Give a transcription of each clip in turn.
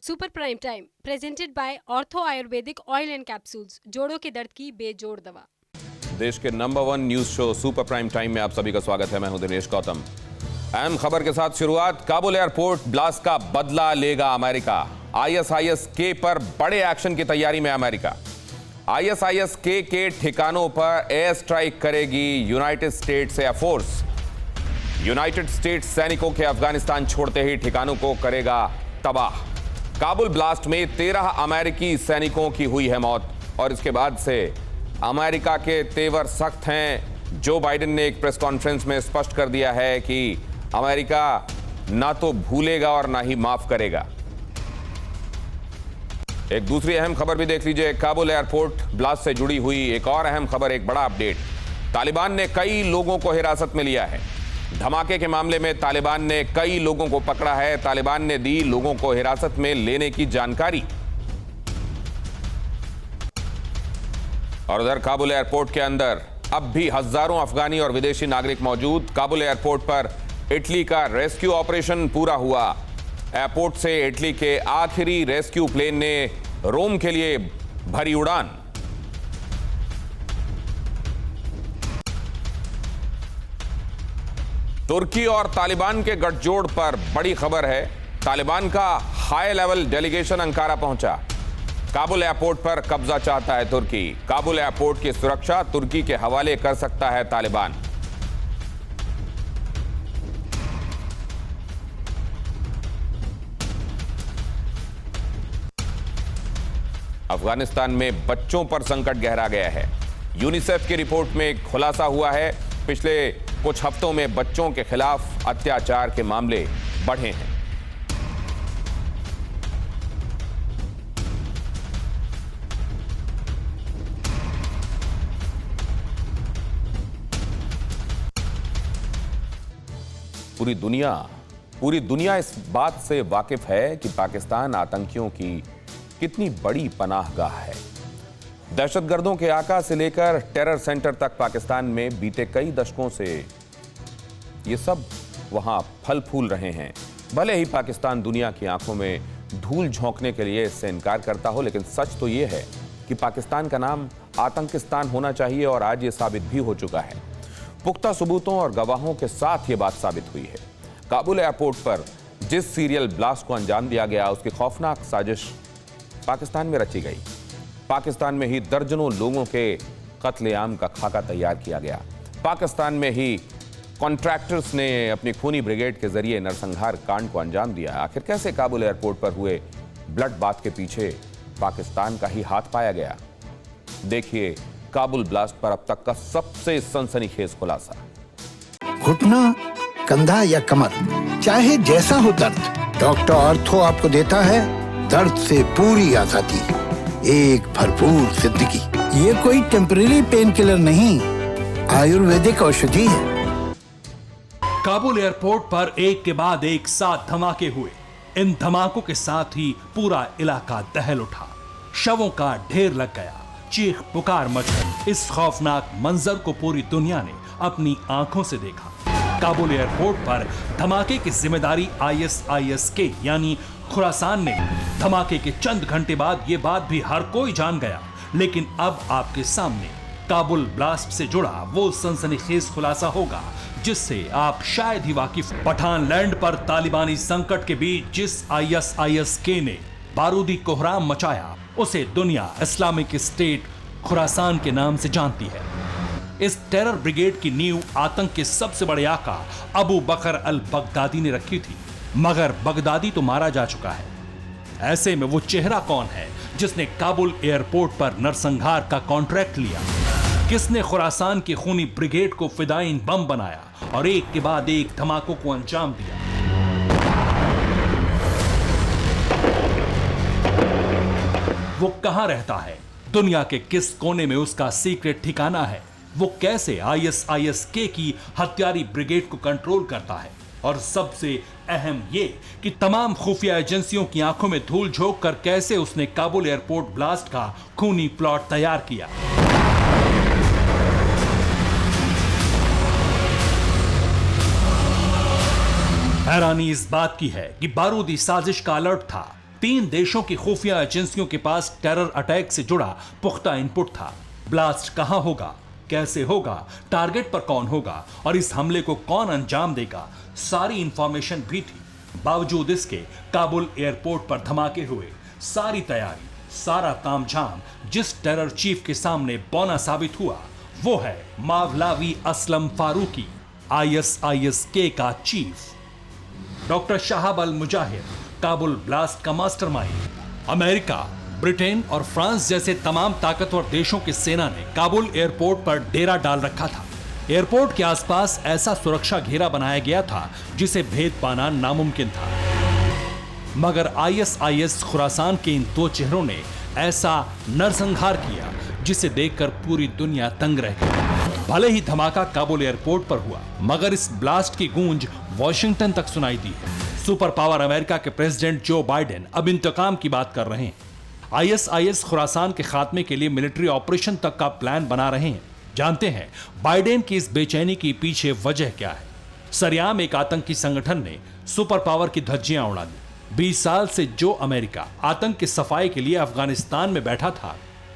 Super prime time presented by ortho Ayurvedic oil and capsules, जोड़ों के दर्द की बेजोड़ दवा। देश के number 1 news show super prime time में आप सभी का स्वागत है। मैं हूं दिनेश गौतम। अहम खबर के साथ शुरुआत। काबुल एयरपोर्ट ब्लास्ट का बदला लेगा अमेरिका। ISIS-K पर बड़े एक्शन की तैयारी में अमेरिका। ISIS-K के ठिकानों पर एयर स्ट्राइक करेगी United states air force. United states सैनिकों के अफगानिस्तान छोड़ते ही ठिकानों को करेगा तबाह। काबुल ब्लास्ट में 13 अमेरिकी सैनिकों की हुई है मौत और इसके बाद से अमेरिका के तेवर सख्त हैं। जो बाइडेन ने एक प्रेस कॉन्फ्रेंस में स्पष्ट कर दिया है कि अमेरिका ना तो भूलेगा और ना ही माफ करेगा। एक दूसरी अहम खबर भी देख लीजिए। काबुल एयरपोर्ट ब्लास्ट से जुड़ी हुई एक और अहम खबर, एक बड़ा अपडेट। तालिबान ने कई लोगों को हिरासत में लिया है। धमाके के मामले में तालिबान ने कई लोगों को पकड़ा है। तालिबान ने दी लोगों को हिरासत में लेने की जानकारी। और उधर काबुल एयरपोर्ट के अंदर अब भी हजारों अफगानी और विदेशी नागरिक मौजूद। काबुल एयरपोर्ट पर इटली का रेस्क्यू ऑपरेशन पूरा हुआ। एयरपोर्ट से इटली के आखिरी रेस्क्यू प्लेन ने रोम के लिए भरी उड़ान। तुर्की और तालिबान के गठजोड़ पर बड़ी खबर है। तालिबान का हाई लेवल डेलीगेशन अंकारा पहुंचा। काबुल एयरपोर्ट पर कब्जा चाहता है तुर्की। काबुल एयरपोर्ट की सुरक्षा तुर्की के हवाले कर सकता है तालिबान। अफगानिस्तान में बच्चों पर संकट गहरा गया है। यूनिसेफ की रिपोर्ट में खुलासा हुआ है, पिछले कुछ हफ्तों में बच्चों के खिलाफ अत्याचार के मामले बढ़े हैं। पूरी दुनिया इस बात से वाकिफ है कि पाकिस्तान आतंकियों की कितनी बड़ी पनाहगाह है। दहशतगर्दों के आका से लेकर टेरर सेंटर तक पाकिस्तान में बीते कई दशकों से ये सब वहां फल फूल रहे हैं। भले ही पाकिस्तान दुनिया की आंखों में धूल झोंकने के लिए इससे इनकार करता हो, लेकिन सच तो ये है कि पाकिस्तान का नाम आतंकिस्तान होना चाहिए और आज ये साबित भी हो चुका है। पुख्ता सबूतों और गवाहों के साथ ये बात साबित हुई है। काबुल एयरपोर्ट पर जिस सीरियल ब्लास्ट को अंजाम दिया गया, उसकी खौफनाक साजिश पाकिस्तान में रची गई। पाकिस्तान में ही दर्जनों लोगों के कत्लेआम का खाका तैयार किया गया। पाकिस्तान में ही कॉन्ट्रैक्टर्स ने अपनी खूनी ब्रिगेड के जरिए नरसंहार कांड को अंजाम दिया। आखिर कैसे काबुल एयरपोर्ट पर हुए ब्लड बाथ के पीछे पाकिस्तान का ही हाथ पाया गया? देखिए काबुल ब्लास्ट पर अब तक का सबसे सनसनीखेज खुलासा। घुटना, कंधा या कमर, चाहे जैसा हो दर्द, डॉक्टर ऑर्थो आपको देता है दर्द से पूरी आजादी, एक भरपूर जिंदगी। ये कोई टेम्परेरी पेन किलर नहीं, आयुर्वेदिक औषधि है। काबुल एयरपोर्ट पर एक के बाद एक साथ धमाके हुए। इन धमाकों के साथ ही पूरा इलाका दहल उठा। शवों का ढेर लग गया, चीख पुकार मच गई। इस खौफनाक मंजर को पूरी दुनिया ने अपनी आंखों से देखा। काबुल एयरपोर्ट पर धमाके की जिम्मेदारी ISIS-K यानी खुरासान ने। धमाके के चंद घंटे बाद ये बात भी हर कोई जान गया। लेकिन अब आपके सामने काबुल ब्लास्ट से जुड़ा वो सनसनीखेज खुलासा होगा जिससे आप शायद ही वाकिफ। पठान लैंड पर तालिबानी संकट के बीच जिस ISIS-K ने बारूदी कोहराम मचाया, उसे दुनिया इस्लामिक स्टेट खुरासान के नाम से जानती है। इस टेरर ब्रिगेड की नींव आतंक के सबसे बड़े आका अबू बकर अल बगदादी ने रखी थी, मगर बगदादी तो मारा जा चुका है। ऐसे में वो चेहरा कौन है जिसने काबुल एयरपोर्ट पर नरसंहार का कॉन्ट्रैक्ट लिया? किसने खुरासान की खूनी ब्रिगेड को फिदाइन बम बनाया और एक के बाद एक धमाकों को अंजाम दिया? वो कहां रहता है? दुनिया के किस कोने में उसका सीक्रेट ठिकाना है? वो कैसे ISIS-K की हत्यारी ब्रिगेड को कंट्रोल करता है? और सबसे अहम ये कि तमाम खुफिया एजेंसियों की आंखों में धूल झोंक कर कैसे उसने काबुल एयरपोर्ट ब्लास्ट का खूनी प्लॉट तैयार किया। हैरानी इस बात की है कि बारूदी साजिश का अलर्ट था। 3 देशों की खुफिया एजेंसियों के पास टेरर अटैक से जुड़ा पुख्ता इनपुट था। ब्लास्ट कहां होगा, कैसे होगा, टारगेट पर कौन होगा और इस हमले को कौन अंजाम देगा, सारी इंफॉर्मेशन भी थी। बावजूद इसके काबुल एयरपोर्ट पर धमाके हुए। सारी तैयारी, सारा तामझाम जिस टेरर चीफ के सामने बौना साबित हुआ वो है मावलावी असलम फारूकी, ISIS-K का चीफ। डॉक्टर शाहाब अल मुजाहिर काबुल ब्लास्ट का मास्टरमाइंड। अमेरिका, ब्रिटेन और फ्रांस जैसे तमाम ताकतवर देशों की सेना ने काबुल एयरपोर्ट पर डेरा डाल रखा था। एयरपोर्ट के आसपास ऐसा सुरक्षा घेरा बनाया गया था जिसे भेद पाना नामुमकिन था। मगर ISIS खुरासान के इन 2 चेहरों ने ऐसा नरसंहार किया जिसे देखकर पूरी दुनिया तंग रह गई। भले ही धमाका काबुल एयरपोर्ट पर हुआ, मगर इस ब्लास्ट की गूंज वॉशिंगटन तक सुनाई दी है। सुपर पावर अमेरिका के प्रेसिडेंट जो बाइडेन अब इंतकाम की बात कर रहे हैं। ISIS खुरासान के खात्मे के लिए मिलिट्री ऑपरेशन तक का प्लान बना रहे हैं। जानते हैं बाइडेन की इस बेचैनी की पीछे वजह क्या है। सरेआम एक आतंकी संगठन ने सुपर पावर की धज्जियां उड़ा दी। 20 साल से जो अमेरिका आतंक की सफाई के लिए अफगानिस्तान में बैठा था,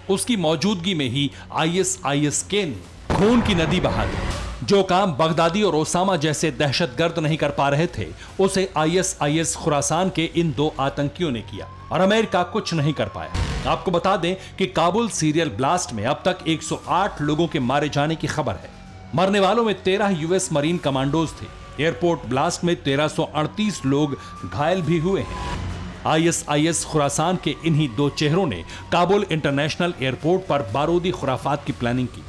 उसकी मौजूदगी में ही ISIS-K ने खून की नदी बहा दी। जो काम बगदादी और ओसामा जैसे दहशतगर्द नहीं कर पा रहे थे, उसे ISIS खुरासान के इन 2 आतंकियों ने किया और अमेरिका कुछ नहीं कर पाया। आपको बता दें कि काबुल सीरियल ब्लास्ट में अब तक 108 लोगों के मारे जाने की खबर है। मरने वालों में 13 US मरीन कमांडोज थे। एयरपोर्ट ब्लास्ट में 1338 लोग घायल भी हुए हैं। ISIS खुरासान के इन्हीं 2 चेहरों ने काबुल इंटरनेशनल एयरपोर्ट पर बारूदी खुराफात की प्लानिंग की।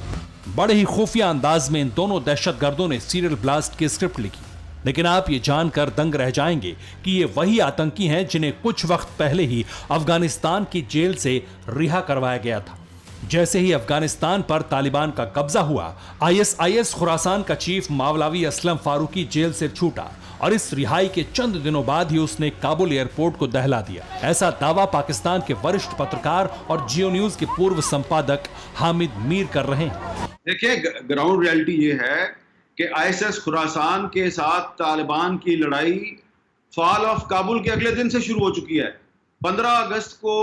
बड़े ही खुफिया अंदाज में इन दोनों दहशतगर्दों ने सीरियल ब्लास्ट की स्क्रिप्ट लिखी। लेकिन आप ये जानकर दंग रह जाएंगे कि ये वही आतंकी हैं जिन्हें कुछ वक्त पहले ही अफगानिस्तान की जेल से रिहा करवाया गया था। जैसे ही अफगानिस्तान पर तालिबान का कब्जा हुआ, ISIS खुरासान का चीफ मावलावी असलम फारूकी जेल से छूटा और इस रिहाई के चंद दिनों बाद ही उसने काबुल एयरपोर्ट को दहला दिया। ऐसा दावा पाकिस्तान के वरिष्ठ पत्रकार और जियो न्यूज के पूर्व संपादक हामिद मीर कर रहे हैं। देखिए, ग्राउंड रियलिटी ये है कि ISIS खुरासान के साथ तालिबान की लड़ाई फॉल ऑफ काबुल के अगले दिन से शुरू हो चुकी है। 15 अगस्त को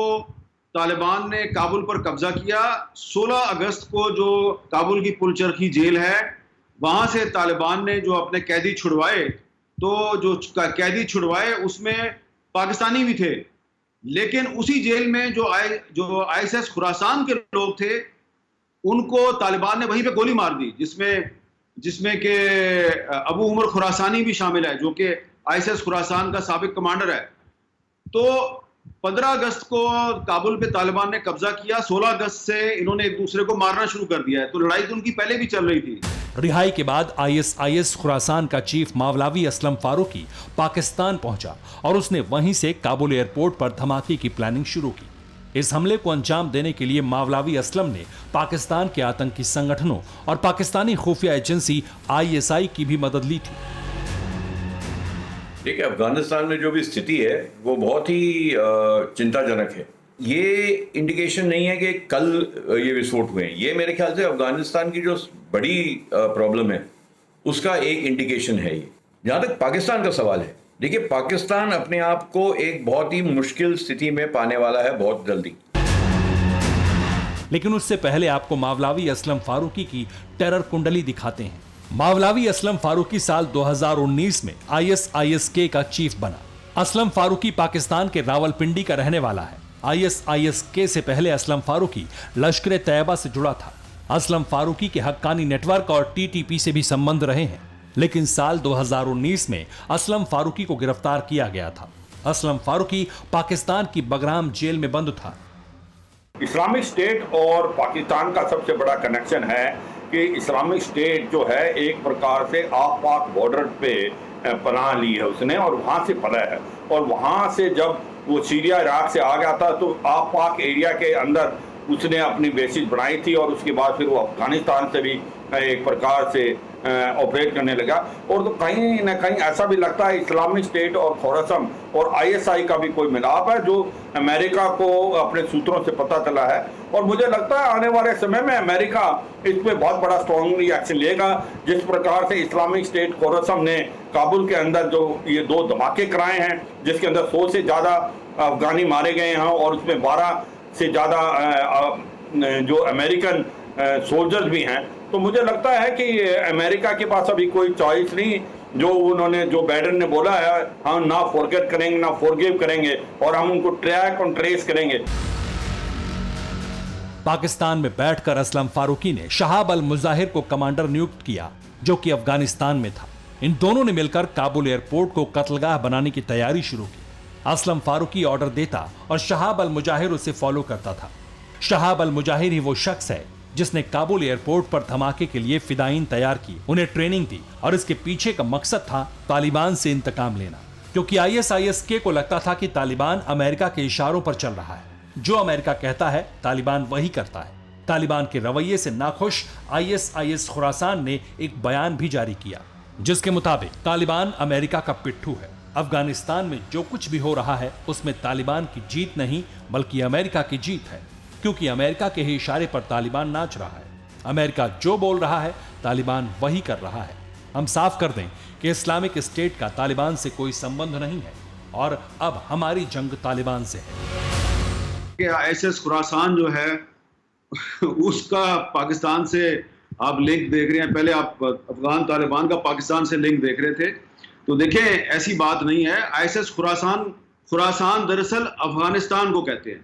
तालिबान ने काबुल पर कब्जा किया। 16 अगस्त को जो काबुल की पुलचरखी जेल है, वहां से तालिबान ने जो अपने कैदी छुड़वाए, तो जो कैदी छुड़वाए उसमें पाकिस्तानी भी थे। लेकिन उसी जेल में जो ISIS खुरासान के लोग थे, उनको तालिबान ने वहीं पे गोली मार दी, जिसमें के अबू उमर खुरासानी भी शामिल है, जो कि ISIS खुरासान का साबिक कमांडर है। तो 15 अगस्त को काबुल पे तालिबान ने कब्जा किया। 16 अगस्त से इन्होंने एक दूसरे को मारना शुरू कर दिया है। तो लड़ाई तो उनकी पहले भी चल रही थी। रिहाई के बाद ISIS खुरासान का चीफ मावलावी असलम फारूकी पाकिस्तान पहुंचा और उसने वहीं से काबुल एयरपोर्ट पर धमाके की प्लानिंग शुरू की। इस हमले को अंजाम देने के लिए मावलावी असलम ने पाकिस्तान के आतंकी संगठनों और पाकिस्तानी खुफिया एजेंसी ISI की भी मदद ली थी। देखिए, अफगानिस्तान में जो भी स्थिति है वो बहुत ही चिंताजनक है। ये इंडिकेशन नहीं है कि कल ये विस्फोट हुए हैं। ये मेरे ख्याल से अफगानिस्तान की जो बड़ी प्रॉब्लम है उसका एक इंडिकेशन है। ये जहाँ तक पाकिस्तान का सवाल है, देखिए, पाकिस्तान अपने आप को एक बहुत ही मुश्किल स्थिति में पाने वाला है बहुत जल्दी। लेकिन उससे पहले आपको मावलावी असलम फारूकी की टेरर कुंडली दिखाते हैं। मावलावी असलम फारूकी साल 2019 में ISIS-K का चीफ बना। असलम फारूकी पाकिस्तान के रावलपिंडी का रहने वाला है। ISIS-K से पहले असलम फारूकी लश्कर तैयबा से जुड़ा था। असलम फारूकी के हक्कानी नेटवर्क और TTP से भी संबंध रहे हैं। लेकिन साल 2019 में असलम फारूकी को गिरफ्तार किया गया था। असलम फारूकी पाकिस्तान की बगराम जेल में बंद था। इस्लामिक स्टेट और पाकिस्तान का सबसे बड़ा कनेक्शन है कि इस्लामिक स्टेट जो है एक प्रकार से आफ पाक बॉर्डर पे पनाह ली है उसने, और वहाँ से पला है। और वहाँ से जब वो सीरिया इराक से आ गया था तो आफ पाक एरिया के अंदर उसने अपनी बेसिस बनाई थी, और उसके बाद फिर वो अफगानिस्तान से भी एक प्रकार से ऑपरेट करने लगा। और तो कहीं ना कहीं ऐसा भी लगता है इस्लामिक स्टेट और खोरासम और ISI का भी कोई मिलाप है, जो अमेरिका को अपने सूत्रों से पता चला है। और मुझे लगता है आने वाले समय में अमेरिका इस पर बहुत बड़ा स्ट्रॉन्गली एक्शन लेगा। जिस प्रकार से इस्लामिक स्टेट खोरासम ने काबुल के अंदर जो ये 2 धमाके कराए हैं, जिसके अंदर 100 से ज़्यादा अफगानी मारे गए हैं और उसमें 12 से ज़्यादा जो अमेरिकन सोल्जर्स भी हैं। तो मुझे लगता है कि अमेरिका के पास अभी कोई चॉइस नहीं, जो बाइडेन ने बोला है, हम ना फॉरगेट करेंगे ना फॉरगिव करेंगे और हम उनको ट्रैक और ट्रेस करेंगे। पाकिस्तान में बैठकर असलम फारूकी ने शहाब अल मुजाहिर को कमांडर नियुक्त किया, जो कि अफगानिस्तान में था। इन दोनों ने मिलकर काबुल एयरपोर्ट को कत्लगाह बनाने की तैयारी शुरू की। असलम फारूकी ऑर्डर देता और शहाब अल मुजाहिर उसे फॉलो करता था। शहाब अल मुजाहिर ही वो शख्स है जिसने काबुल एयरपोर्ट पर धमाके के लिए फिदायीन तैयार की, उन्हें ट्रेनिंग दी और इसके पीछे का मकसद था तालिबान से इंतकाम लेना, क्योंकि ISIS-K को लगता था कि तालिबान अमेरिका के इशारों पर चल रहा है। जो अमेरिका कहता है तालिबान वही करता है। तालिबान के रवैये से नाखुश ISIS खुरासान ने एक बयान भी जारी किया, जिसके मुताबिक तालिबान अमेरिका का पिट्ठू है। अफगानिस्तान में जो कुछ भी हो रहा है उसमें तालिबान की जीत नहीं बल्कि अमेरिका की जीत है, क्योंकि अमेरिका के ही इशारे पर तालिबान नाच रहा है। अमेरिका जो बोल रहा है तालिबान वही कर रहा है। हम साफ कर दें कि इस्लामिक स्टेट का तालिबान से कोई संबंध नहीं है और अब हमारी जंग तालिबान से है। ISIS खुरासान जो है उसका पाकिस्तान से आप लिंक देख रहे हैं। पहले आप अफगान तालिबान का पाकिस्तान से लिंक देख रहे थे, तो देखें ऐसी बात नहीं है। ISIS खुरासान दरअसल अफगानिस्तान को कहते हैं।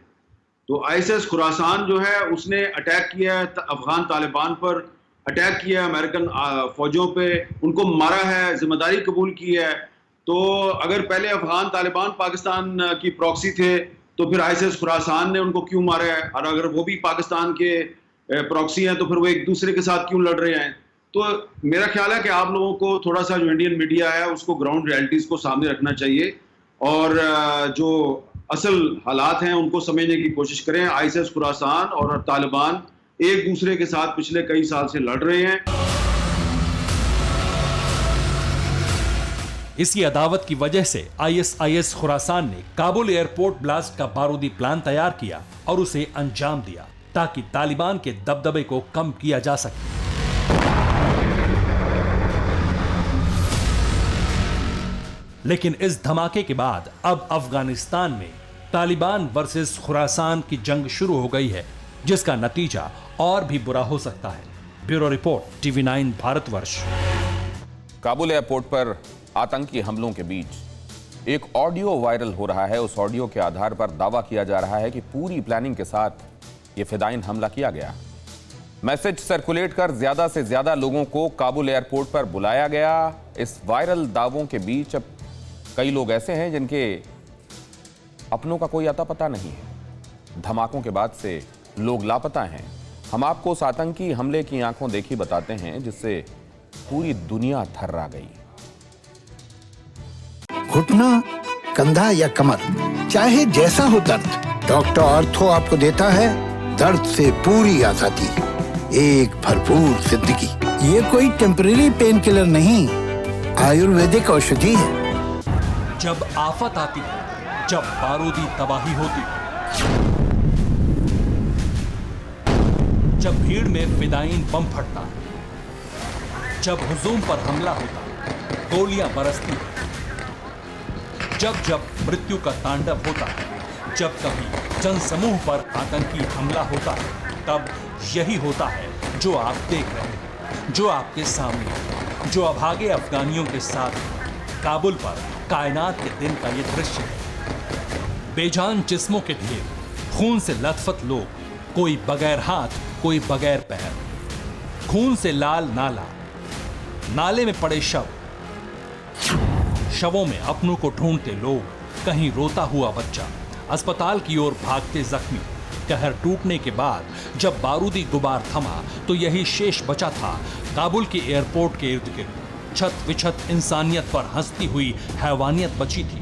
तो ISIS खुरासान जो है उसने अटैक किया है अफगान तालिबान पर, अटैक किया है अमेरिकन फौजों पे, उनको मारा है, जिम्मेदारी कबूल की है। तो अगर पहले अफगान तालिबान पाकिस्तान की प्रॉक्सी थे तो फिर ISIS खुरासान ने उनको क्यों मारा है, और अगर वो भी पाकिस्तान के प्रॉक्सी हैं तो फिर वो एक दूसरे के साथ क्यों लड़ रहे हैं। तो मेरा ख्याल है कि आप लोगों को थोड़ा सा जो इंडियन मीडिया है उसको ग्राउंड रियलिटीज़ को सामने रखना चाहिए और जो असल हालात हैं उनको समझने की कोशिश करें। ISIS खुरासान और तालिबान एक दूसरे के साथ पिछले कई साल से लड़ रहे हैं। इसी अदावत की वजह से ISIS खुरासान ने काबुल एयरपोर्ट ब्लास्ट का बारूदी प्लान तैयार किया और उसे अंजाम दिया ताकि तालिबान के दबदबे को कम किया जा सके। लेकिन इस धमाके के बाद अब अफगानिस्तान में तालिबान वर्सेस खुरासान की जंग शुरू हो गई है, जिसका नतीजा और भी बुरा हो सकता है। Bureau report, TV9 Bharatvarsh. Kabul airport पर आतंकी हमलों के बीच एक ऑडियो वायरल हो रहा है। उस ऑडियो के आधार पर दावा किया जा रहा है कि पूरी प्लानिंग के साथ यह फिदायीन हमला किया गया। मैसेज सर्कुलेट कर ज्यादा से ज्यादा लोगों को काबुल एयरपोर्ट पर बुलाया गया। इस वायरल दावों के बीच अब कई लोग ऐसे हैं जिनके अपनों का कोई अता पता नहीं है। धमाकों के बाद से लोग लापता हैं। हम आपको उस आतंकी हमले की आंखों देखी बताते हैं जिससे पूरी दुनिया थर्रा गई। घुटना, कंधा या कमर, चाहे जैसा हो दर्द, डॉक्टर ऑर्थो आपको देता है दर्द से पूरी आजादी, एक भरपूर जिंदगी। ये कोई टेम्परेरी पेन किलर नहीं, आयुर्वेदिक औषधि है। जब आफत आती है, जब बारूदी तबाही होती है, जब भीड़ में फिदायीन बम फटता है, जब हुजूम पर हमला होता है, गोलियां बरसती हैं, जब मृत्यु का तांडव होता है, जब कभी जनसमूह पर आतंकी हमला होता है, तब यही होता है जो आप देख रहे हैं, जो आपके सामने है, जो अभागे अफगानियों के साथ काबुल पर कायनात के दिन का ये दृश्य है। बेजान जिस्मों के ढेर, खून से लथपथ लोग, कोई बगैर हाथ, कोई बगैर पैर, खून से लाल नाला, नाले में पड़े शव, शवों में अपनों को ढूंढते लोग, कहीं रोता हुआ बच्चा, अस्पताल की ओर भागते जख्मी। कहर टूटने के बाद जब बारूदी गुबार थमा तो यही शेष बचा था काबुल के एयरपोर्ट के इर्द गिर्द। छत विछत इंसानियत पर हंसती हुई हैवानियत बची थी।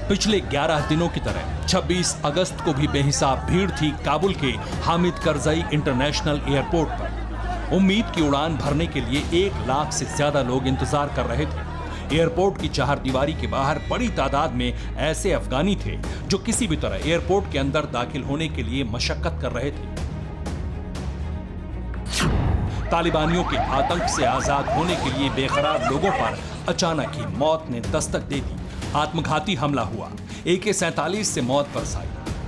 पिछले 11 दिनों की तरह 26 अगस्त को भी बेहिसाब भीड़ थी काबुल के हामिद करजई इंटरनेशनल एयरपोर्ट पर। उम्मीद की उड़ान भरने के लिए 1 लाख से ज्यादा लोग इंतजार कर रहे थे। एयरपोर्ट की चहारदीवारी के बाहर बड़ी तादाद में ऐसे अफगानी थे जो किसी भी तरह एयरपोर्ट के अंदर दाखिल होने के लिए मशक्कत कर रहे थे। तालिबानियों के आतंक से आजाद होने के लिए बेकरार लोगों पर अचानक ही मौत ने दस्तक दे दी। आत्मघाती हमला हुआ। AK-47 से मौत बरसाई,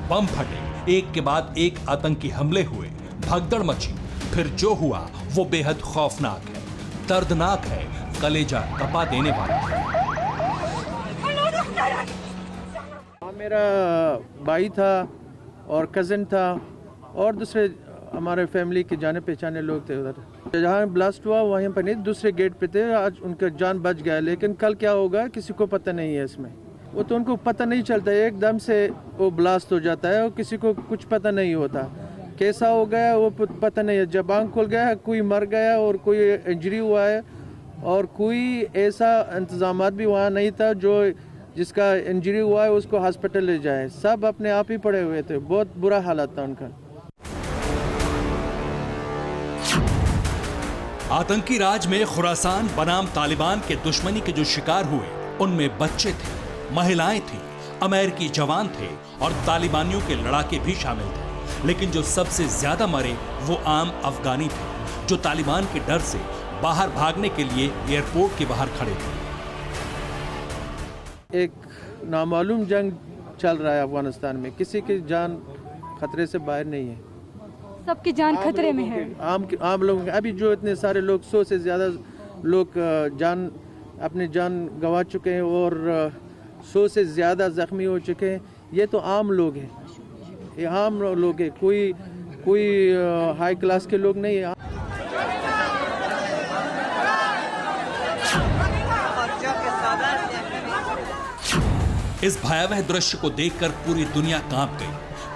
बम फटे, एक के बाद एक आतंकी हमले हुए, भगदड़ मची। फिर जो हुआ वो बेहद खौफनाक है, दर्दनाक है, कलेजा कपा देने वाला है। मेरा भाई था और कज़न था और दूसरे हमारे फैमिली के जाने पहचाने लोग थे उधर। जहाँ ब्लास्ट हुआ वहीं पर नहीं, दूसरे गेट पे थे। आज उनका जान बच गया, लेकिन कल क्या होगा किसी को पता नहीं है इसमें। वो तो उनको पता नहीं चलता, एकदम से वो ब्लास्ट हो जाता है और किसी को कुछ पता नहीं होता कैसा हो गया, वो पता नहीं है। जब आँख खुल गया, कोई मर गया और कोई इंजरी हुआ है और कोई ऐसा इंतजाम भी वहाँ नहीं था जो जिसका इंजरी हुआ है उसको हॉस्पिटल ले जाए। सब अपने आप ही पड़े हुए थे, बहुत बुरा हालत था उनका। आतंकी राज में खुरासान बनाम तालिबान के दुश्मनी के जो शिकार हुए उनमें बच्चे थे, महिलाएं थी, अमेरिकी जवान थे और तालिबानियों के लड़ाके भी शामिल थे। लेकिन जो सबसे ज्यादा मरे वो आम अफगानी थे, जो तालिबान के डर से बाहर भागने के लिए एयरपोर्ट के बाहर खड़े थे। एक नामालूम जंग चल रहा है अफगानिस्तान में, किसी की जान खतरे से बाहर नहीं है, सबकी जान खतरे में है। आम लोग अभी जो इतने सारे लोग 100 से ज़्यादा लोग अपनी जान गंवा चुके हैं और 100 से ज़्यादा जख्मी हो चुके हैं। ये तो आम लोग हैं, ये आम लोग हैं, कोई हाई क्लास के लोग नहीं है। इस भयावह दृश्य को देखकर पूरी दुनिया कांप गई।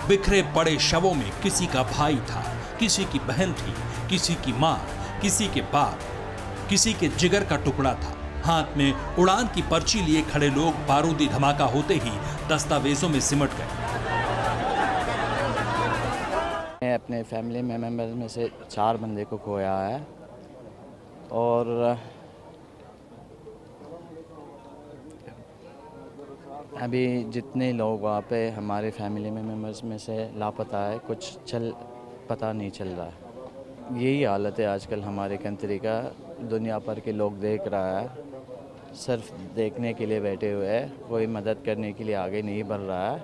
बिखरे पड़े शवों में किसी का भाई था, किसी की बहन थी, किसी की माँ, किसी के बाप, किसी के जिगर का टुकड़ा था। हाथ में उड़ान की पर्ची लिए खड़े लोग बारूदी धमाका होते ही दस्तावेजों में सिमट गए। मैं अपने फैमिली मेंबर्स में से 4 बंदे को खोया है और अभी जितने लोग वहाँ पे हमारे फैमिली मेंबर्स में से लापता है, कुछ पता नहीं चल रहा है। यही हालत है आजकल हमारे कंट्री का। दुनिया भर के लोग देख रहा है, सिर्फ देखने के लिए बैठे हुए हैं, कोई मदद करने के लिए आगे नहीं बढ़ रहा है।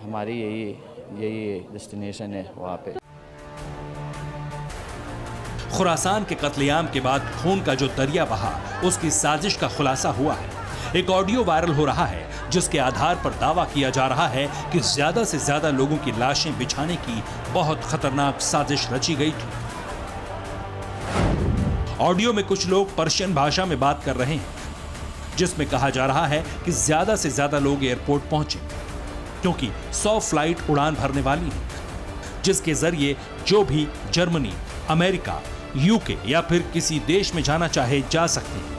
हमारी यही डेस्टिनेशन है वहाँ पे। खुरासान के कत्लेआम के बाद खून का जो दरिया बहा, उसकी साजिश का खुलासा हुआ है। एक ऑडियो वायरल हो रहा है जिसके आधार पर दावा किया जा रहा है कि ज्यादा से ज्यादा लोगों की लाशें बिछाने की बहुत खतरनाक साजिश रची गई थी। ऑडियो में कुछ लोग पर्शियन भाषा में बात कर रहे हैं, जिसमें कहा जा रहा है कि ज्यादा से ज्यादा लोग एयरपोर्ट पहुंचे क्योंकि 100 फ्लाइट उड़ान भरने वाली है, जिसके जरिए जो भी जर्मनी, अमेरिका, यूके या फिर किसी देश में जाना चाहे जा सकते हैं।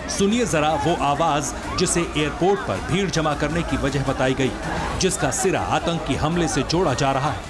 सुनिए जरा वो आवाज जिसे एयरपोर्ट पर भीड़ जमा करने की वजह बताई गई, जिसका सिरा आतंकी हमले से जोड़ा जा रहा है।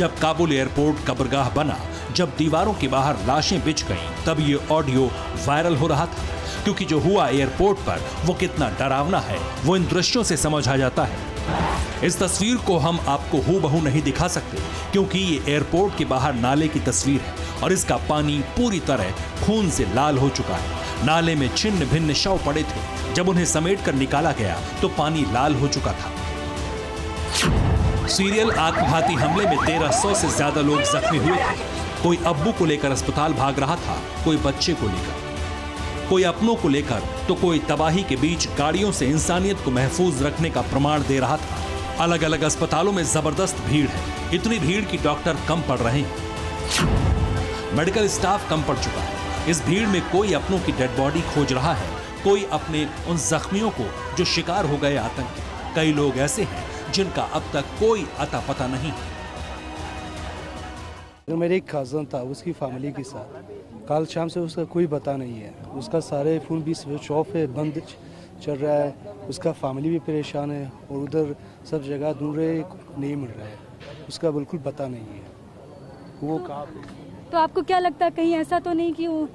जब काबुल एयरपोर्ट कब्रगाह बना, जब दीवारों के बाहर लाशें बिछ गईं, तब ये ऑडियो वायरल हो रहा था। क्योंकि जो हुआ एयरपोर्ट पर वो कितना डरावना है वो इन दृश्यों से समझ आ जाता है। इस तस्वीर को हम आपको हूबहू नहीं दिखा सकते क्योंकि ये एयरपोर्ट के बाहर नाले की तस्वीर है और इसका पानी पूरी तरह खून से लाल हो चुका है। नाले में छिन्न भिन्न शव पड़े थे, जब उन्हें समेट कर निकाला गया तो पानी लाल हो चुका था। सीरियल आत्मघाती हमले में 1300 से ज्यादा लोग जख्मी हुए थे। कोई अब्बू को लेकर अस्पताल भाग रहा था, कोई बच्चे को लेकर, कोई अपनों को लेकर, तो कोई तबाही के बीच गाड़ियों से इंसानियत को महफूज रखने का प्रमाण दे रहा था। अलग अलग अस्पतालों में जबरदस्त भीड़ है, इतनी भीड़ कि डॉक्टर कम पड़ रहे हैं, मेडिकल स्टाफ कम पड़ चुका है। इस भीड़ में कोई अपनों की डेड बॉडी खोज रहा है, कोई अपने उन जख्मियों को जो शिकार हो गए आतंक के। कई लोग ऐसे हैं जिनका अब तक कोई अता पता नहीं है। मेरे एक कज़न था, उसकी फैमिली के साथ कल शाम से उसका कोई पता नहीं है। उसका सारे फ़ोन भी स्विच ऑफ है, बंद चल रहा है। उसका फैमिली भी परेशान है और उधर सब जगह ढूंढ रहे, नहीं मिल रहा है, उसका बिल्कुल पता नहीं है। वो कहाँ पे। तो आपको क्या लगता है कहीं ऐसा तो नहीं कि वो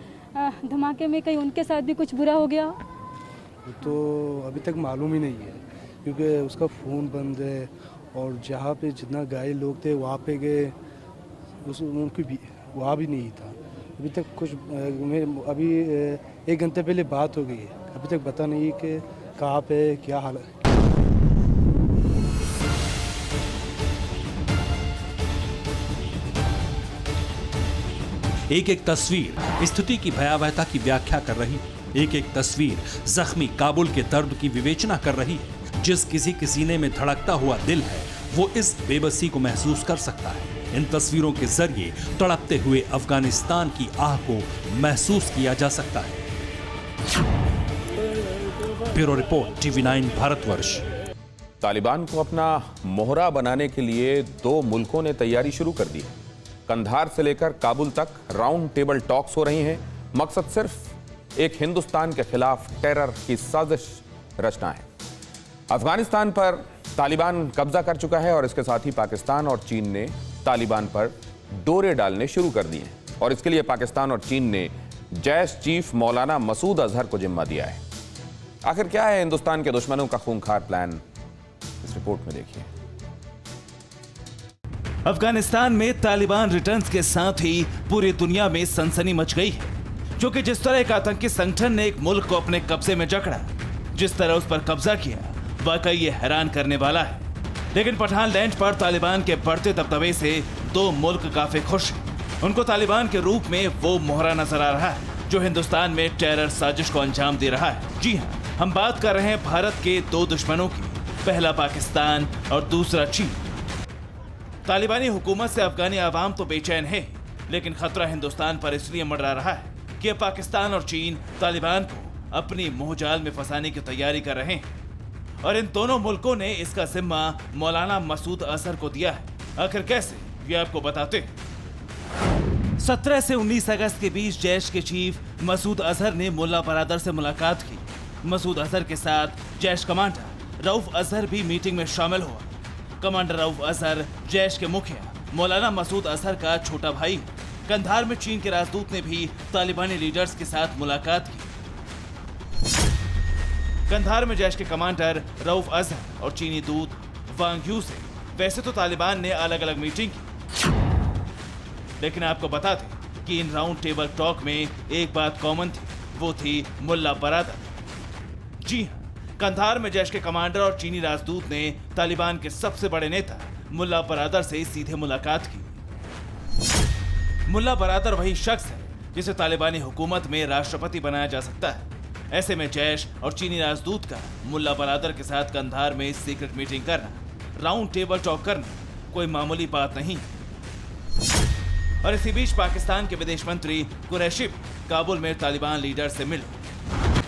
धमाके में कहीं उनके साथ भी कुछ बुरा हो गया? तो अभी तक मालूम ही नहीं है क्योंकि उसका फ़ोन बंद है और जहाँ पे जितना घायल लोग थे वहाँ पे गए उनकी भी वहाँ भी नहीं था। अभी तक कुछ अभी 1 घंटे पहले बात हो गई है, अभी तक पता नहीं कि कहाँ पे क्या हालत। एक एक तस्वीर स्थिति की भयावहता की व्याख्या कर रही है। एक एक तस्वीर जख्मी काबुल के दर्द की विवेचना कर रही है। जिस किसी के सीने में धड़कता हुआ दिल है वो इस बेबसी को महसूस कर सकता है। इन तस्वीरों के जरिए तड़पते हुए अफगानिस्तान की आह को महसूस किया जा सकता है। Bureau report, TV9 Bharatvarsh. Taliban को अपना मोहरा बनाने के लिए 2 मुल्कों ने तैयारी शुरू कर दी है। कंधार से लेकर काबुल तक राउंड टेबल टॉक्स हो रही हैं। मकसद सिर्फ एक हिंदुस्तान के खिलाफ टेरर की साजिश रचना है। अफगानिस्तान पर तालिबान कब्जा कर चुका है और इसके साथ ही पाकिस्तान और चीन ने तालिबान पर डोरे डालने शुरू कर दिए हैं और इसके लिए पाकिस्तान और चीन ने जैश चीफ मौलाना मसूद अजहर को जिम्मा दिया है। आखिर क्या है हिंदुस्तान के दुश्मनों का खूंखार प्लान, इस रिपोर्ट में देखिए। अफगानिस्तान में तालिबान रिटर्न्स के साथ ही पूरी दुनिया में सनसनी मच गई है, क्योंकि जिस तरह एक आतंकी संगठन ने एक मुल्क को अपने कब्जे में जकड़ा, जिस तरह उस पर कब्जा किया, वाकई ये हैरान करने वाला है। लेकिन पठान लैंड पर तालिबान के बढ़ते दबदबे से 2 मुल्क काफी खुश हैं। उनको तालिबान के रूप में वो मोहरा नजर आ रहा है जो हिंदुस्तान में टेरर साजिश को अंजाम दे रहा है। जी हाँ, हम बात कर रहे हैं भारत के 2 दुश्मनों की, पहला पाकिस्तान और दूसरा चीन। तालिबानी हुकूमत से अफगानी आवाम तो बेचैन है, लेकिन खतरा हिंदुस्तान पर इसलिए मंडरा रहा है कि पाकिस्तान और चीन तालिबान को अपनी मोहजाल में फंसाने की तैयारी कर रहे हैं और इन दोनों मुल्कों ने इसका जिम्मा मौलाना मसूद अजहर को दिया है। आखिर कैसे, ये आपको बताते हैं। 17 से 19 अगस्त के बीच जैश के चीफ मसूद अजहर ने मुल्ला बरादर से मुलाकात की। मसूद अजहर के साथ जैश कमांडर रऊफ अजहर भी मीटिंग में शामिल हुआ। कमांडर रऊफ अजहर जैश के मुखिया मौलाना मसूद अजहर का छोटा भाई। कंधार में चीन के राजदूत ने भी तालिबानी लीडर्स के साथ मुलाकात की। कंधार में जैश के कमांडर रऊफ अजहर और चीनी दूत वांग यू से वैसे तो तालिबान ने अलग अलग मीटिंग की, लेकिन आपको बता दें कि इन राउंड टेबल टॉक में एक बात कॉमन थी, वो थी मुल्ला बरादर। जी हाँ, कंधार में जैश के कमांडर और चीनी राजदूत ने तालिबान के सबसे बड़े नेता मुल्ला बरादर से सीधे मुलाकात की। मुल्ला बरादर वही शख्स है जिसे तालिबानी हुकूमत में राष्ट्रपति बनाया जा सकता है। ऐसे में जैश और चीनी राजदूत का मुल्ला बरादर के साथ कंधार में सीक्रेट मीटिंग करना, राउंड टेबल टॉक करना कोई मामूली बात नहीं। और इसी बीच पाकिस्तान के विदेश मंत्री कुरैशी काबुल में तालिबान लीडर से मिले।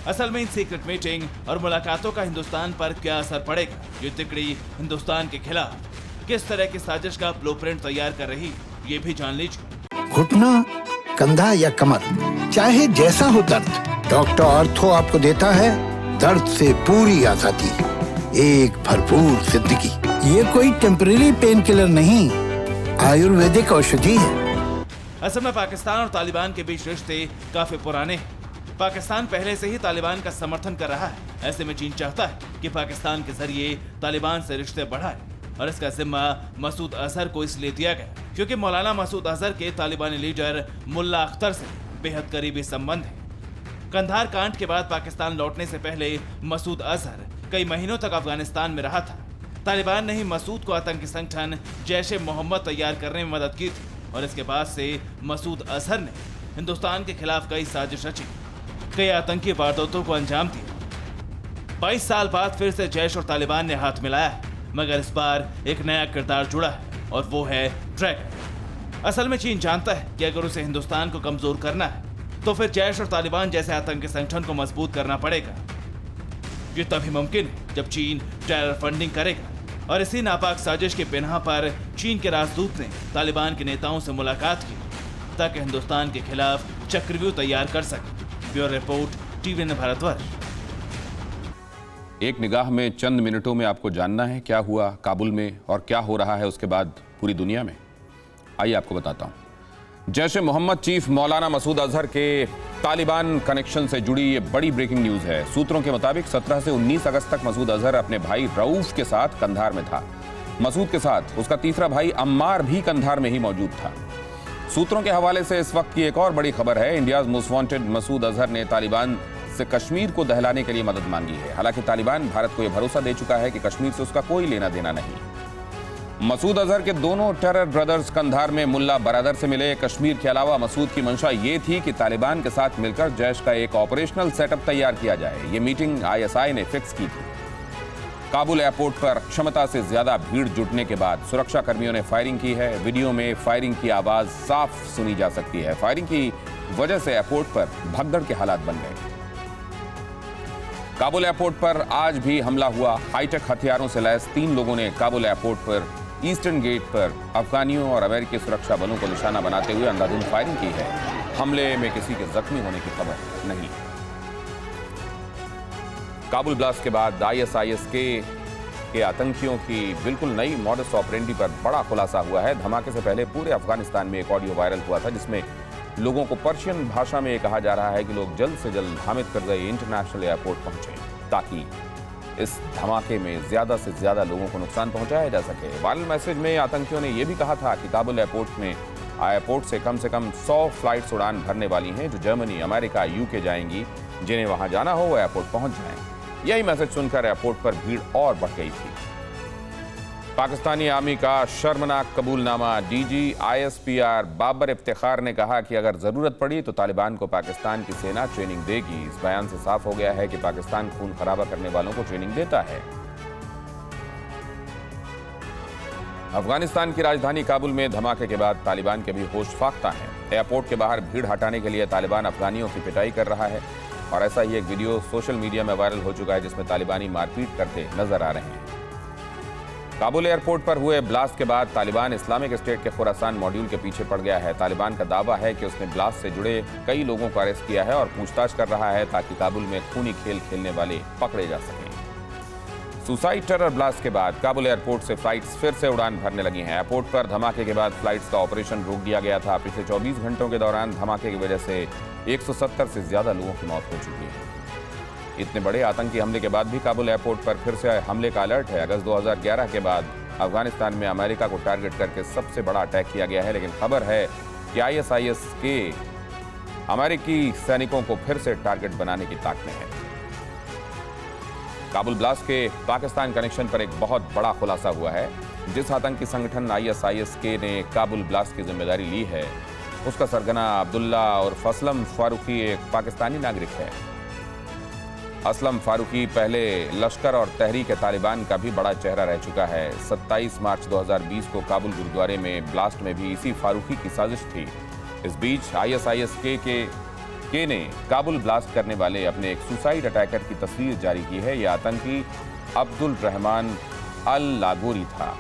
असल में इन सीक्रेट मीटिंग और मुलाकातों का हिंदुस्तान पर क्या असर पड़ेगा, ये तिकड़ी हिंदुस्तान के खिलाफ किस तरह की साजिश का ब्लूप्रिंट तैयार कर रही, ये भी जान लीजिए। घुटना, कंधा या कमर, चाहे जैसा हो दर्द, डॉक्टर ऑर्थो आपको देता है दर्द से पूरी आजादी, एक भरपूर जिंदगी। ये कोई टेम्परेरी पेन किलर नहीं, आयुर्वेदिक औषधि है। असल में पाकिस्तान और तालिबान के बीच रिश्ते काफी पुराने हैं। पाकिस्तान पहले से ही तालिबान का समर्थन कर रहा है। ऐसे में चीन चाहता है कि पाकिस्तान के जरिए तालिबान से रिश्ते बढ़ाए और इसका जिम्मा मसूद अजहर को इसलिए दिया गया क्योंकि मौलाना मसूद अजहर के तालिबानी लीडर मुल्ला अख्तर से बेहद करीबी संबंध है। कंधार कांड के बाद पाकिस्तान लौटने से पहले मसूद अजहर कई महीनों तक अफगानिस्तान में रहा था। तालिबान ने ही मसूद को आतंकी संगठन जैश-ए मोहम्मद तैयार करने में मदद की थी और इसके बाद से मसूद अजहर ने हिंदुस्तान के खिलाफ कई साजिश रची, कई आतंकी वारदातों को अंजाम दिया। 22 साल बाद फिर से जैश और तालिबान ने हाथ मिलाया है, मगर इस बार एक नया किरदार जुड़ा है और वो है ड्रैगन। असल में चीन जानता है कि अगर उसे हिंदुस्तान को कमजोर करना है तो फिर जैश और तालिबान जैसे आतंकी संगठन को मजबूत करना पड़ेगा। ये तभी मुमकिन है जब चीन टेरर फंडिंग करेगा और इसी नापाक साजिश के बिना पर चीन के राजदूत ने तालिबान के नेताओं से मुलाकात की ताकि हिंदुस्तान के खिलाफ चक्रव्यूह तैयार कर सके। Bureau report, TV9 Bharatvarsh. एक निगाह में चंद मिनटों में आपको जानना है क्या हुआ काबुल में और क्या हो रहा है उसके बाद पूरी दुनिया में। आइए आपको बताता हूं। जैश ए मोहम्मद चीफ मौलाना मसूद अजहर के तालिबान कनेक्शन से जुड़ी ये बड़ी ब्रेकिंग न्यूज है। सूत्रों के मुताबिक 17 से 19 अगस्त तक मसूद अजहर अपने भाई रऊफ के साथ कंधार में था। मसूद के साथ उसका तीसरा भाई अम्मार भी कंधार में ही मौजूद था। सूत्रों के हवाले से इस वक्त की एक और बड़ी खबर है। India's most wanted Masood Azhar ने तालिबान से कश्मीर को दहलाने के लिए मदद मांगी है। हालांकि तालिबान भारत को यह भरोसा दे चुका है कि कश्मीर से उसका कोई लेना देना नहीं। मसूद अजहर के दोनों टेरर ब्रदर्स कंधार में मुल्ला बरादर से मिले। कश्मीर के अलावा मसूद की मंशा ये थी कि तालिबान के साथ मिलकर जैश का एक ऑपरेशनल सेटअप तैयार किया जाए। ये मीटिंग ISI ने फिक्स की थी। काबुल एयरपोर्ट पर क्षमता से ज्यादा भीड़ जुटने के बाद सुरक्षा कर्मियों ने फायरिंग की है। वीडियो में फायरिंग की आवाज साफ सुनी जा सकती है। फायरिंग की वजह से एयरपोर्ट पर भगदड़ के हालात बन गए। काबुल एयरपोर्ट पर आज भी हमला हुआ। हाईटेक हथियारों से लैस 3 लोगों ने काबुल एयरपोर्ट पर ईस्टर्न गेट पर अफगानियों और अमेरिकी सुरक्षा बलों को निशाना बनाते हुए अंधाधुंध फायरिंग की है। हमले में किसी के जख्मी होने की खबर नहीं। काबुल ब्लास्ट के बाद ISIS के आतंकियों की बिल्कुल नई मॉडस ऑपरेंडी पर बड़ा खुलासा हुआ है। धमाके से पहले पूरे अफगानिस्तान में एक ऑडियो वायरल हुआ था जिसमें लोगों को पर्शियन भाषा में कहा जा रहा है कि लोग जल्द से जल्द हामिद करज़ई इंटरनेशनल एयरपोर्ट पहुंचे ताकि इस धमाके में ज्यादा से ज्यादा लोगों को नुकसान पहुंचाया जा सके। वायरल मैसेज में आतंकियों ने यह भी कहा था कि काबुल एयरपोर्ट से कम 100 फ्लाइट्स उड़ान भरने वाली हैं जो जर्मनी, अमेरिका, UK जाएंगी। जिन्हें वहां जाना हो वो एयरपोर्ट पहुंच जाएं। यही मैसेज सुनकर एयरपोर्ट पर भीड़ और बढ़ गई थी। पाकिस्तानी आर्मी का शर्मनाक कबूलनामा। DG ISPR बाबर इफ्तिखार ने कहा कि अगर जरूरत पड़ी तो तालिबान को पाकिस्तान की सेना ट्रेनिंग देगी। इस बयान से साफ हो गया है कि पाकिस्तान खून खराबा करने वालों को ट्रेनिंग देता है। अफगानिस्तान की राजधानी काबुल में धमाके के बाद तालिबान के भी होश फाख्ता हैं। एयरपोर्ट के बाहर भीड़ हटाने के लिए तालिबान अफगानियों की पिटाई कर रहा है और ऐसा ही एक वीडियो सोशल मीडिया में वायरल हो चुका है जिसमें तालिबानी मारपीट करते नजर आ रहे हैं। काबुल एयरपोर्ट पर हुए ब्लास्ट के बाद तालिबान इस्लामिक स्टेट के खुरासान मॉड्यूल के पीछे पड़ गया है। तालिबान का दावा है कि उसने ब्लास्ट से जुड़े कई लोगों को अरेस्ट किया है और पूछताछ कर रहा है ताकि काबुल में खूनी खेल खेलने वाले पकड़े जा सकें। सुसाइड टेरर ब्लास्ट के बाद काबुल एयरपोर्ट से फ्लाइट्स फिर से उड़ान भरने लगी हैं। एयरपोर्ट पर धमाके के बाद फ्लाइट्स का ऑपरेशन रोक दिया गया था। पिछले 24 घंटों के दौरान धमाके की वजह से 170 से ज्यादा लोगों की मौत हो चुकी है। इतने बड़े आतंकी हमले के बाद भी काबुल एयरपोर्ट पर फिर से हमले का अलर्ट है। अगस्त 2011 के बाद अफगानिस्तान में अमेरिका को टारगेट करके सबसे बड़ा अटैक किया गया है, लेकिन खबर है कि ISIS के अमेरिकी सैनिकों को फिर से टारगेट बनाने की ताक में है। काबुल ब्लास्ट के पाकिस्तान कनेक्शन पर एक बहुत बड़ा खुलासा हुआ है। जिस आतंकी संगठन ISIS ने काबुल ब्लास्ट की जिम्मेदारी ली है उसका सरगना अब्दुल्ला और असलम फारूकी एक पाकिस्तानी नागरिक है। असलम फारूकी पहले लश्कर और तहरीक तालिबान का भी बड़ा चेहरा रह चुका है। 27 मार्च 2020 को काबुल गुरुद्वारे में ब्लास्ट में भी इसी फारूकी की साजिश थी। इस बीच ISIS के ने काबुल ब्लास्ट करने वाले अपने एक सुसाइड अटैकर की तस्वीर जारी की है। यह आतंकी अब्दुल रहमान अल लागोरी था।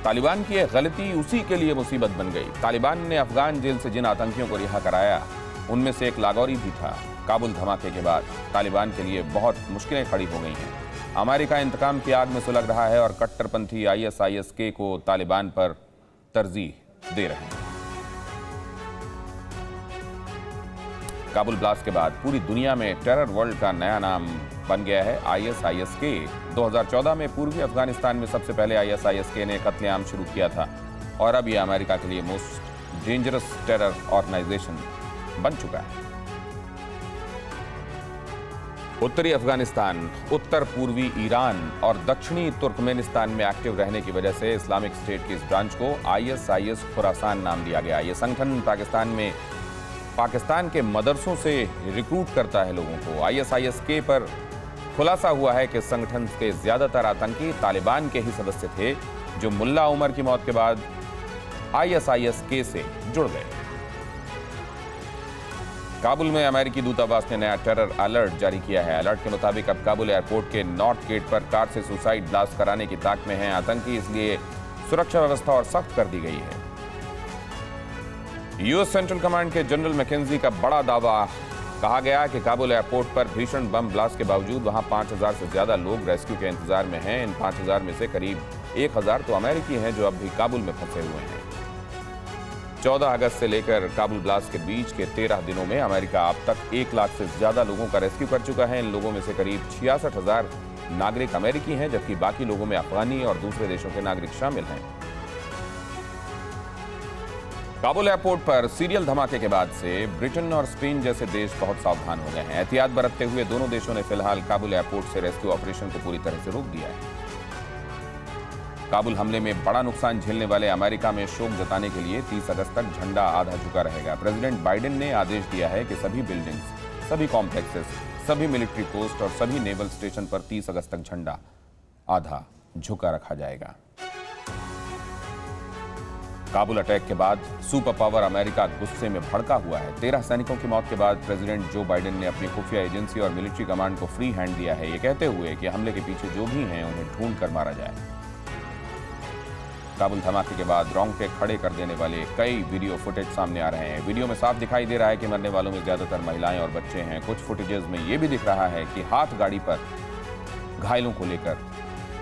तालिबान की एक गलती उसी के लिए मुसीबत बन गई। तालिबान ने अफगान जेल से जिन आतंकियों को रिहा कराया उनमें से एक लागोरी भी था। काबुल धमाके के बाद तालिबान के लिए बहुत मुश्किलें खड़ी हो गई हैं। अमेरिका इंतकाम की आग में सुलग रहा है और कट्टरपंथी ISIS को तालिबान पर तरजीह दे रहे हैं। काबुल ब्लास्ट के बाद पूरी दुनिया में टेरर वर्ल्ड का नया नाम बन गया है ISIS। 2014 में पूर्वी अफगानिस्तान में सबसे पहले ISIS ने कत्लेआम शुरू किया था और अब यह अमेरिका के लिए मोस्ट डेंजरस टेरर ऑर्गेनाइजेशन बन चुका है। उत्तरी अफगानिस्तान, उत्तर पूर्वी ईरान और दक्षिणी तुर्कमेनिस्तान में एक्टिव रहने की वजह से इस्लामिक स्टेट की इस ब्रांच को ISIS खुरासान नाम दिया गया। यह संगठन पाकिस्तान के मदरसों से रिक्रूट करता है लोगों को। ISIS पर खुलासा हुआ है कि संगठन के ज्यादातर आतंकी तालिबान के ही सदस्य थे जो मुल्ला उमर की मौत के बाद ISIS से जुड़ गए। काबुल में अमेरिकी दूतावास ने नया टेरर अलर्ट जारी किया है। अलर्ट के मुताबिक अब काबुल एयरपोर्ट के नॉर्थ गेट पर कार से सुसाइड ब्लास्ट कराने की ताक में हैं आतंकी, इसलिए सुरक्षा व्यवस्था और सख्त कर दी गई है। US सेंट्रल कमांड के जनरल मैकेंजी का बड़ा दावा। कहा गया कि काबुल एयरपोर्ट पर भीषण बम ब्लास्ट के बावजूद वहां 5000 से ज्यादा लोग रेस्क्यू के इंतजार में हैं। इन 5000 में से करीब 1000 तो अमेरिकी हैं जो अब भी काबुल में फंसे हुए हैं। 14 अगस्त से लेकर काबुल ब्लास्ट के बीच के 13 दिनों में अमेरिका अब तक 1 लाख से ज्यादा लोगों का रेस्क्यू कर चुका है। इन लोगों में से करीब 66,000 नागरिक अमेरिकी हैं, जबकि बाकी लोगों में अफगानी और दूसरे देशों के नागरिक शामिल हैं। काबुल एयरपोर्ट पर सीरियल धमाके के बाद से ब्रिटेन और स्पेन जैसे देश बहुत सावधान हो गए हैं। एहतियात बरतते हुए दोनों देशों ने फिलहाल काबुल एयरपोर्ट से रेस्क्यू ऑपरेशन को पूरी तरह से रोक दिया है। काबुल हमले में बड़ा नुकसान झेलने वाले अमेरिका में शोक जताने के लिए 30 अगस्त तक झंडा आधा झुका रहेगा। प्रेसिडेंट बाइडेन ने आदेश दिया है कि सभी बिल्डिंग्स, सभी कॉम्प्लेक्सेस, सभी मिलिट्री पोस्ट और सभी नेवल स्टेशन पर 30 अगस्त तक झंडा आधा झुका रखा जाएगा। काबुल अटैक के बाद सुपर पावर अमेरिका गुस्से में भड़का हुआ है। 13 सैनिकों की मौत के बाद प्रेसिडेंट जो बाइडेन ने अपनी खुफिया एजेंसी और मिलिट्री कमांड को फ्री हैंड दिया है, ये कहते हुए कि हमले के पीछे जो भी हैं उन्हें ढूंढ कर मारा जाए। काबुल धमाके के बाद रोंगटे खड़े कर देने वाले कई वीडियो फुटेज सामने आ रहे हैं। वीडियो में साफ दिखाई दे रहा है कि मरने वालों में ज्यादातर महिलाएं और बच्चे हैं। कुछ फुटेजेस में यह भी दिख रहा है कि हाथ गाड़ी पर घायलों को लेकर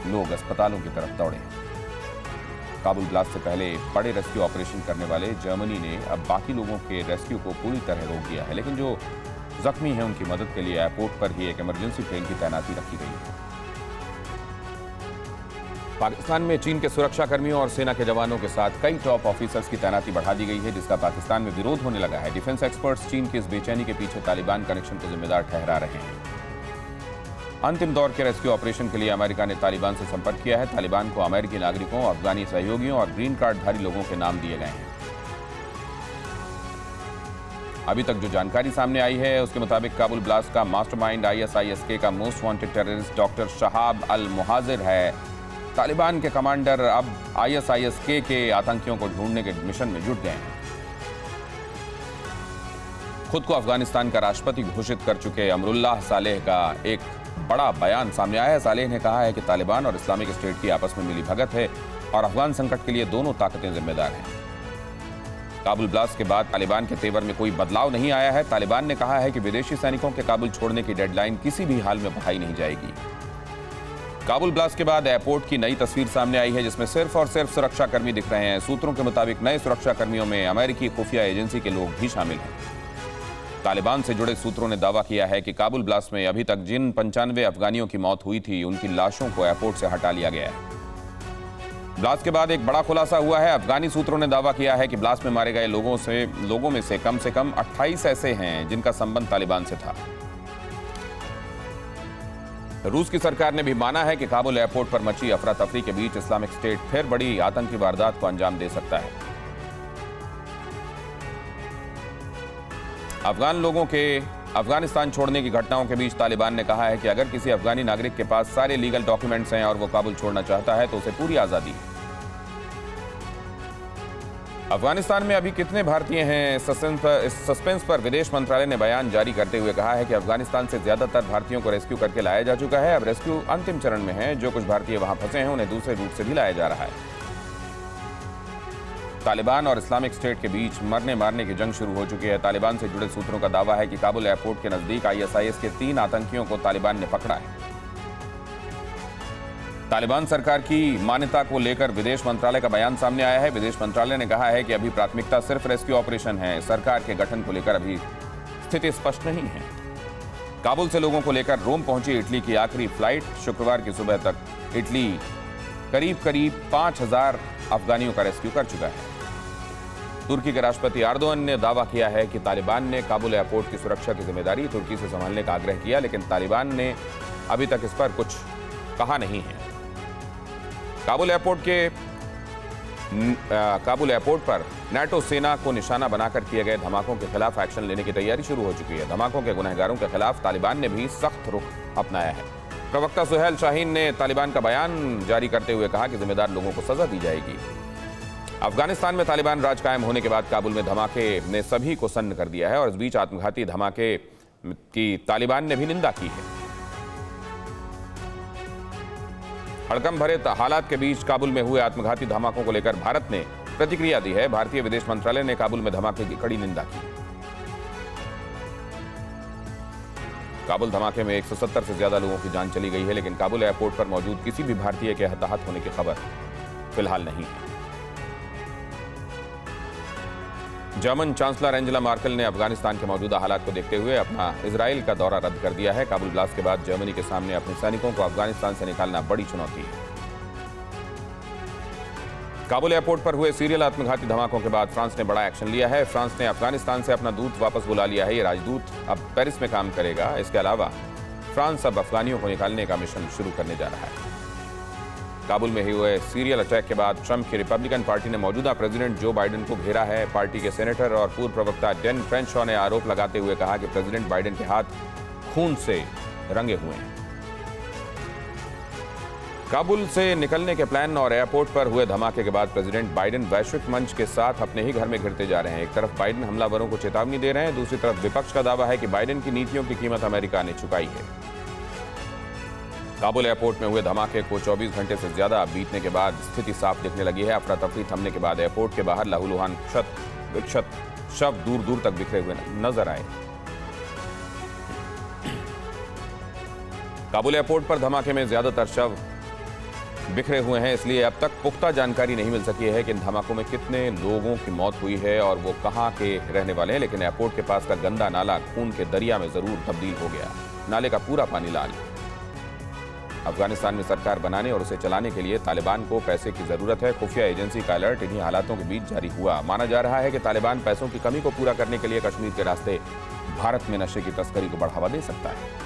लोग अस्पतालों की तरफ दौड़े हैं। काबुल ब्लास्ट से पहले बड़े रेस्क्यू ऑपरेशन करने वाले जर्मनी ने अब बाकी लोगों के रेस्क्यू को पूरी तरह रोक दिया है, लेकिन जो जख्मी हैं उनकी मदद के लिए एयरपोर्ट पर ही एक इमरजेंसी ट्रेन की तैनाती रखी गई है। पाकिस्तान में चीन के सुरक्षा कर्मियों और सेना के जवानों के साथ कई टॉप ऑफिसर्स की तैनाती बढ़ा दी गई है, जिसका पाकिस्तान में विरोध होने लगा है। डिफेंस एक्सपर्ट्स चीन की इस बेचैनी के पीछे तालिबान कनेक्शन को जिम्मेदार ठहरा रहे हैं। अंतिम दौर के रेस्क्यू ऑपरेशन के लिए अमेरिका ने तालिबान से संपर्क किया है। तालिबान को अमेरिकी नागरिकों, अफगानी सहयोगियों और ग्रीन कार्डधारी लोगों के नाम दिए गए हैं। अभी तक जो जानकारी सामने आई है उसके मुताबिक काबुल ब्लास्ट का मास्टरमाइंड ISIS-K का most wanted terrorist doctor Shahab al Muhajir है। तालिबान के कमांडर अब ISIS-K के आतंकियों को ढूंढने के मिशन में जुट गए हैं। खुद को अफगानिस्तान का राष्ट्रपति घोषित कर चुके अमरुल्लाह सालेह का एक बड़ा बयान सामने आया है। सालेह ने कहा है कि तालिबान और इस्लामिक स्टेट की आपस में मिली भगत है और अफगान संकट के लिए दोनों ताकतें जिम्मेदार हैं। काबुल ब्लास्ट के बाद तालिबान के तेवर में कोई बदलाव नहीं आया है। तालिबान ने कहा है कि विदेशी सैनिकों के काबुल छोड़ने की डेडलाइन किसी भी हाल में बढ़ाई नहीं जाएगी। काबुल ब्लास्ट के बाद एयरपोर्ट की नई तस्वीर सामने आई है, जिसमें सिर्फ और सिर्फ सुरक्षाकर्मी दिख रहे हैं। सूत्रों के मुताबिक नए सुरक्षाकर्मियों में अमेरिकी खुफिया एजेंसी के लोग भी शामिल हैं। तालिबान से जुड़े सूत्रों ने दावा किया है कि काबुल ब्लास्ट में अभी तक जिन 95 अफगानियों की मौत हुई थी, उनकी लाशों को एयरपोर्ट से हटा लिया गया है। ब्लास्ट के बाद एक बड़ा खुलासा हुआ है। अफगानी सूत्रों ने दावा किया है कि ब्लास्ट में मारे गए लोगों में से कम 28 ऐसे हैं जिनका संबंध तालिबान से था। रूस की सरकार ने भी माना है कि काबुल एयरपोर्ट पर मची अफरा तफरी के बीच इस्लामिक स्टेट फिर बड़ी आतंकी वारदात को अंजाम दे सकता है। अफगान लोगों के अफगानिस्तान छोड़ने की घटनाओं के बीच तालिबान ने कहा है कि अगर किसी अफगानी नागरिक के पास सारे लीगल डॉक्यूमेंट्स हैं और वो काबुल छोड़ना चाहता है तो उसे पूरी आजादी है। अफगानिस्तान में अभी कितने भारतीय हैं, सस्पेंस पर विदेश मंत्रालय ने बयान जारी करते हुए कहा है कि अफगानिस्तान से ज्यादातर भारतीयों को रेस्क्यू करके लाया जा चुका है। अब रेस्क्यू अंतिम चरण में है। जो कुछ भारतीय वहां फंसे हैं उन्हें दूसरे रूट से भी लाया जा रहा है। तालिबान और इस्लामिक स्टेट के बीच मरने मारने की जंग शुरू हो चुकी है। तालिबान से जुड़े सूत्रों का दावा है कि काबुल एयरपोर्ट के नजदीक ISIS के 3 आतंकियों को तालिबान ने पकड़ा है। तालिबान सरकार की मान्यता को लेकर विदेश मंत्रालय का बयान सामने आया है। विदेश मंत्रालय ने कहा है कि अभी प्राथमिकता सिर्फ रेस्क्यू ऑपरेशन है। सरकार के गठन को लेकर अभी स्थिति स्पष्ट नहीं है। काबुल से लोगों को लेकर रोम पहुंची इटली की आखिरी फ्लाइट शुक्रवार की सुबह तक इटली करीब 5000 अफगानियों का रेस्क्यू कर चुका है। तुर्की के राष्ट्रपति एर्दोगन ने दावा किया है कि तालिबान ने काबुल एयरपोर्ट की सुरक्षा की जिम्मेदारी तुर्की से संभालने का आग्रह किया, लेकिन तालिबान ने अभी तक इस पर कुछ कहा नहीं है। काबुल एयरपोर्ट पर नाटो सेना को निशाना बनाकर किए गए धमाकों के खिलाफ एक्शन लेने की तैयारी शुरू हो चुकी है। धमाकों के गुनहगारों के खिलाफ तालिबान ने भी सख्त रुख अपनाया है। प्रवक्ता सुहेल शाहीन ने तालिबान का बयान जारी करते हुए कहा कि जिम्मेदार लोगों को सजा दी जाएगी। अफगानिस्तान में तालिबान राज कायम होने के बाद काबुल में धमाके ने सभी को सन्न कर दिया है और इस बीच आत्मघाती धमाके की तालिबान ने भी निंदा की है। हड़कंप भरे हालात के बीच काबुल में हुए आत्मघाती धमाकों को लेकर भारत ने प्रतिक्रिया दी है। भारतीय विदेश मंत्रालय ने काबुल में धमाके की कड़ी निंदा की। काबुल धमाके में 170 से ज्यादा लोगों की जान चली गई है, लेकिन काबुल एयरपोर्ट पर मौजूद किसी भी भारतीय के हताहत होने की खबर फिलहाल नहीं है। जर्मन चांसलर एंजेला मार्केल ने अफगानिस्तान के मौजूदा हालात को देखते हुए अपना इजराइल का दौरा रद्द कर दिया है। काबुल ब्लास्ट के बाद जर्मनी के सामने अपने सैनिकों को अफगानिस्तान से निकालना बड़ी चुनौती है। काबुल एयरपोर्ट पर हुए सीरियल आत्मघाती धमाकों के बाद फ्रांस ने बड़ा एक्शन लिया है। फ्रांस ने अफगानिस्तान से अपना दूत वापस बुला लिया है। ये राजदूत अब पेरिस में काम करेगा। इसके अलावा फ्रांस अब अफगानियों को निकालने का मिशन शुरू करने जा रहा है। काबुल में हुए सीरियल अटैक के बाद ट्रंप की रिपब्लिकन पार्टी ने मौजूदा प्रेसिडेंट जो बाइडेन को घेरा है। पार्टी के सेनेटर और पूर्व प्रवक्ता डेन फ्रेंशॉ ने आरोप लगाते हुए कहा कि प्रेसिडेंट बाइडेन के हाथ खून से रंगे हुए हैं। काबुल से निकलने के प्लान और एयरपोर्ट पर हुए धमाके के बाद प्रेसिडेंट बाइडेन वैश्विक मंच के साथ अपने ही घर में घिरते जा रहे हैं। एक तरफ बाइडेन हमलावरों को चेतावनी दे रहे हैं, दूसरी तरफ विपक्ष का दावा है कि बाइडेन की नीतियों की कीमत अमेरिका ने चुकाई है। काबुल एयरपोर्ट में हुए धमाके को 24 घंटे से ज्यादा बीतने के बाद स्थिति साफ दिखने लगी है। अफरा तफरी थमने के बाद एयरपोर्ट के बाहर लहूलुहान शव दूर दूर तक बिखरे हुए नजर आए। काबुल एयरपोर्ट पर धमाके में ज्यादातर शव बिखरे हुए हैं, इसलिए अब तक पुख्ता जानकारी नहीं मिल सकी है कि इन धमाकों में कितने लोगों की मौत हुई है और वो कहां के रहने वाले हैं। लेकिन एयरपोर्ट के पास का गंदा नाला खून के दरिया में जरूर तब्दील हो गया। नाले का पूरा पानी लाल। अफगानिस्तान में सरकार बनाने और उसे चलाने के लिए तालिबान को पैसे की जरूरत है। खुफिया एजेंसी का अलर्ट इन्हीं हालातों के बीच जारी हुआ। माना जा रहा है कि तालिबान पैसों की कमी को पूरा करने के लिए कश्मीर के रास्ते भारत में नशे की तस्करी को बढ़ावा दे सकता है।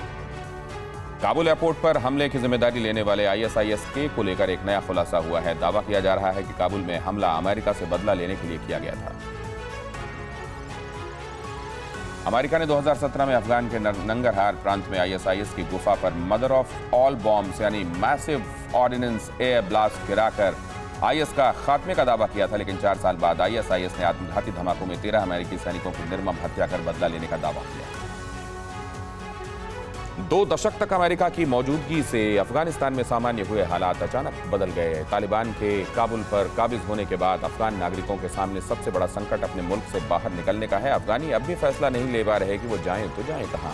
काबुल एयरपोर्ट पर हमले की जिम्मेदारी लेने वाले ISIS के को लेकर एक नया खुलासा हुआ है। दावा किया जा रहा है कि काबुल में हमला अमेरिका से बदला लेने के लिए किया गया था। अमेरिका ने 2017 में अफगान के नंगरहार प्रांत में ISIS की गुफा पर मदर ऑफ ऑल बॉम्ब्स यानी मैसिव ऑर्डिनेंस एयर ब्लास्ट गिराकर IS का खात्मे का दावा किया था। लेकिन 4 साल बाद ISIS ने आत्मघाती धमाकों में 13 अमेरिकी सैनिकों की निर्मम हत्या कर बदला लेने का दावा किया। 2 दशक तक अमेरिका की मौजूदगी से अफगानिस्तान में सामान्य हुए हालात अचानक बदल गए। तालिबान के काबुल पर काबिज होने के बाद अफगान नागरिकों के सामने सबसे बड़ा संकट अपने मुल्क से बाहर निकलने का है। अफगानी अब भी फैसला नहीं ले पा रहे कि वो जाएं तो जाएं कहां।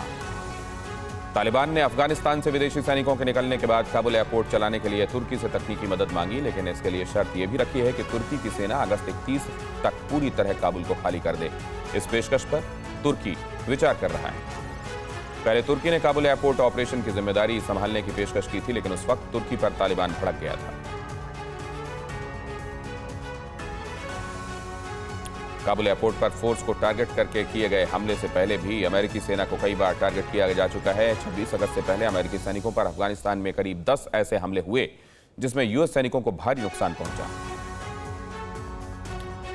तालिबान ने अफगानिस्तान से विदेशी सैनिकों के निकलने के बाद काबुल एयरपोर्ट चलाने के लिए तुर्की से तकनीकी मदद मांगी, लेकिन इसके लिए शर्त यह भी रखी है कि तुर्की की सेना अगस्त 31 तक पूरी तरह काबुल को खाली कर दे। इस पेशकश पर तुर्की विचार कर रहा है। पहले तुर्की ने काबुल एयरपोर्ट ऑपरेशन की जिम्मेदारी संभालने की पेशकश की थी, लेकिन उस वक्त तुर्की पर तालिबान भड़क गया था। काबुल एयरपोर्ट पर फोर्स को टारगेट करके किए गए हमले से पहले भी अमेरिकी सेना को कई बार टारगेट किया जा चुका है। 26 अगस्त से पहले अमेरिकी सैनिकों पर अफगानिस्तान में करीब 10 ऐसे हमले हुए जिसमें US सैनिकों को भारी नुकसान पहुंचा।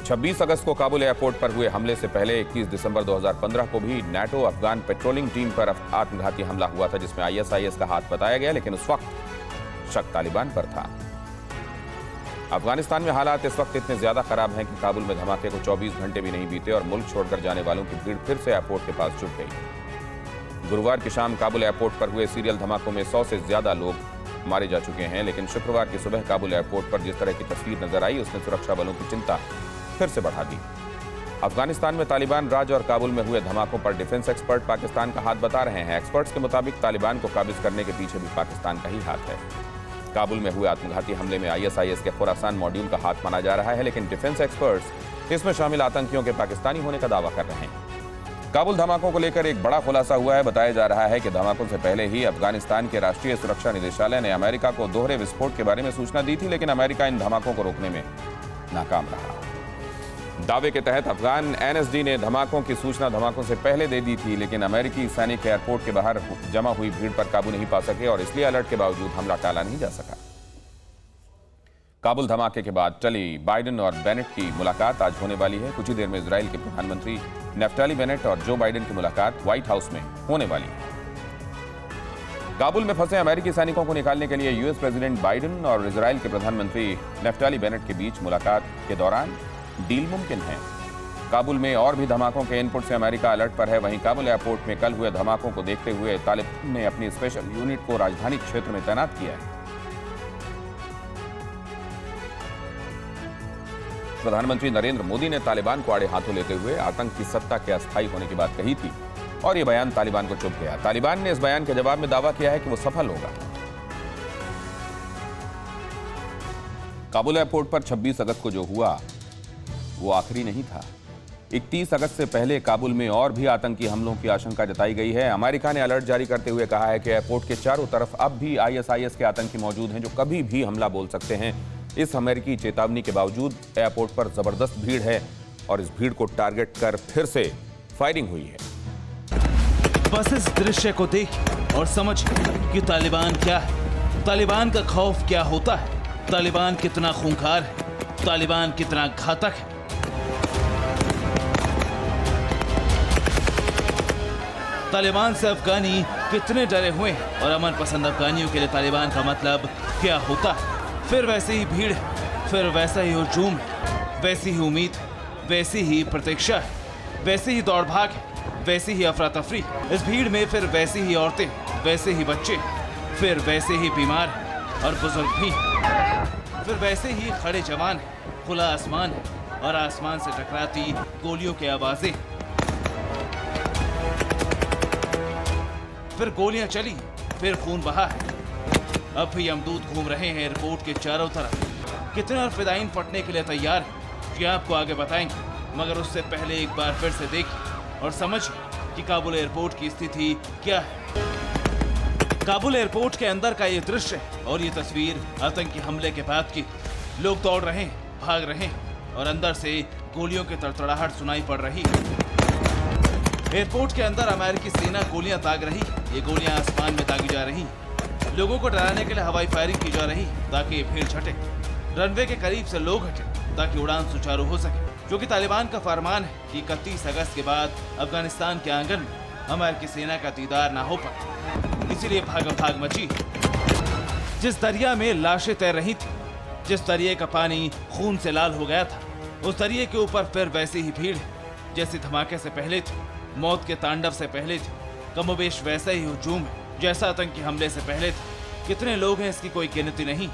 26 अगस्त को काबुल एयरपोर्ट पर हुए हमले से पहले 21 दिसंबर 2015 को भी NATO अफगान पेट्रोलिंग टीम पर आत्मघाती हमला हुआ था, जिसमें ISIS का हाथ बताया गया, लेकिन उस वक्त शक तालिबान पर था। अफगानिस्तान में हालात इस वक्त इतने ज्यादा खराब हैं कि काबुल में धमाके को 24 घंटे भी नहीं बीते और मुल्क छोड़कर जाने वालों की भीड़ फिर से एयरपोर्ट के पास जुट गई। गुरुवार की शाम काबुल एयरपोर्ट पर हुए सीरियल धमाकों में 100 से ज्यादा लोग मारे जा चुके हैं, लेकिन शुक्रवार की सुबह काबुल एयरपोर्ट पर जिस तरह की तस्वीर नजर आई उसने सुरक्षा बलों की चिंता फिर से बढ़ा दी। अफगानिस्तान में तालिबान राज और काबुल में हुए धमाकों पर डिफेंस एक्सपर्ट पाकिस्तान का हाथ बता रहे हैं। एक्सपर्ट्स के मुताबिक तालिबान को काबिज करने के पीछे भी पाकिस्तान का ही हाथ है। काबुल में हुए आत्मघाती हमले में ISIS के खुरासान मॉड्यूल का हाथ माना जा रहा है, लेकिन डिफेंस एक्सपर्ट्स इसमें शामिल आतंकियों के पाकिस्तानी होने का दावा कर रहे हैं। काबुल धमाकों को लेकर एक बड़ा खुलासा हुआ है। बताया जा रहा है कि धमाकों से पहले ही अफगानिस्तान के राष्ट्रीय सुरक्षा निदेशालय ने अमेरिका को दोहरे विस्फोट के बारे में सूचना दी थी, लेकिन अमेरिका इन धमाकों को रोकने में नाकाम रहा। दावे के तहत अफगान NSD ने धमाकों की सूचना धमाकों से पहले दे दी थी, लेकिन अमेरिकी सैनिक एयरपोर्ट के बाहर जमा हुई भीड़ पर काबू नहीं पा सके और इसलिए अलर्ट के बावजूद हमला टाला नहीं जा सका। काबुल धमाके के बाद टली बाइडेन और बेनेट की मुलाकात आज होने वाली है। कुछ ही देर में इजराइल के प्रधानमंत्री नेफ्ताली बेनेट और जो बाइडेन की मुलाकात व्हाइट हाउस में होने वाली है। काबुल में फंसे अमेरिकी सैनिकों को निकालने के लिए US प्रेसिडेंट बाइडेन और इजराइल के प्रधानमंत्री नेफ्ताली बेनेट के बीच मुलाकात के दौरान डील मुमकिन है। काबुल में और भी धमाकों के इनपुट से अमेरिका अलर्ट पर है। वहीं काबुल एयरपोर्ट में कल हुए धमाकों को देखते हुए तालिबान ने अपनी स्पेशल यूनिट को राजधानी क्षेत्र में तैनात किया है। प्रधानमंत्री नरेंद्र मोदी ने तालिबान को आड़े हाथों लेते हुए आतंक की सत्ता के अस्थायी होने की बात कही थी और यह बयान तालिबान को चुभ गया। तालिबान ने इस बयान के जवाब में दावा किया है कि वो सफल होगा। काबुल एयरपोर्ट पर 26 अगस्त को जो हुआ वो आखिरी नहीं था। 31 अगस्त से पहले काबुल में और भी आतंकी हमलों की आशंका जताई गई है। अमेरिका ने अलर्ट जारी करते हुए कहा है कि एयरपोर्ट के चारों तरफ अब भी ISIS के आतंकी मौजूद हैं जो कभी भी हमला बोल सकते हैं। इस अमेरिकी चेतावनी के बावजूद एयरपोर्ट पर जबरदस्त भीड़ है और इस भीड़ को टारगेट कर फिर से फायरिंग हुई है। बस इस दृश्य को देखिए और समझिए कि तालिबान क्या है, तालिबान का खौफ क्या होता है, तालिबान कितना खूंखार है, तालिबान कितना घातक है। तालिबान से अफगानी कितने डरे हुए हैं और अमन पसंद अफगानियों के लिए तालिबान का मतलब क्या होता है। फिर वैसी ही भीड़ है, फिर वैसा ही हुजूम है, वैसी ही उम्मीद है, वैसी ही प्रतीक्षा है, वैसी ही दौड़ भाग है, वैसी ही अफरा तफरी। इस भीड़ में फिर वैसी ही औरतें, वैसे ही बच्चे, फिर वैसे ही बीमार हैं और बुजुर्ग भी, फिर वैसे ही खड़े जवान हैं, खुला आसमान है और आसमान से टकराती गोलियों की आवाजें। फिर गोलियां चली, फिर खून बहा है। अब भी यमदूत घूम रहे हैं एयरपोर्ट के चारों तरफ। कितने और फिदाइन फटने के लिए तैयार हैं ये आपको आगे बताएंगे, मगर उससे पहले एक बार फिर से देखिए और समझिए कि काबुल एयरपोर्ट की स्थिति क्या है। काबुल एयरपोर्ट के अंदर का ये दृश्य और ये तस्वीर आतंकी हमले के बाद की। लोग दौड़ रहे हैं, भाग रहे हैं और अंदर से गोलियों की तड़तड़ाहट सुनाई पड़ रही है। एयरपोर्ट के अंदर अमेरिकी सेना गोलियां दाग रही। ये गोलियां आसमान में दागी जा रही। लोगों को डराने के लिए हवाई फायरिंग की जा रही ताकि ये भीड़ छटे। रनवे के करीब से लोग हटे ताकि उड़ान सुचारू हो सके, क्योंकि तालिबान का फरमान है कि 31 अगस्त के बाद अफगानिस्तान के आंगन में अमेरिकी सेना का दीदार ना हो पाए। इसीलिए भागम भाग मची। जिस दरिया में लाशें तैर रही थी, जिस दरिया का पानी खून से लाल हो गया था, उस दरिया के ऊपर फिर वैसी ही भीड़ है जैसी धमाके से पहले थी, मौत के तांडव से पहले थी। कमोबेश वैसा ही हुजूम है जैसा आतंकी हमले से पहले थे। कितने लोग हैं इसकी कोई गिनती नहीं,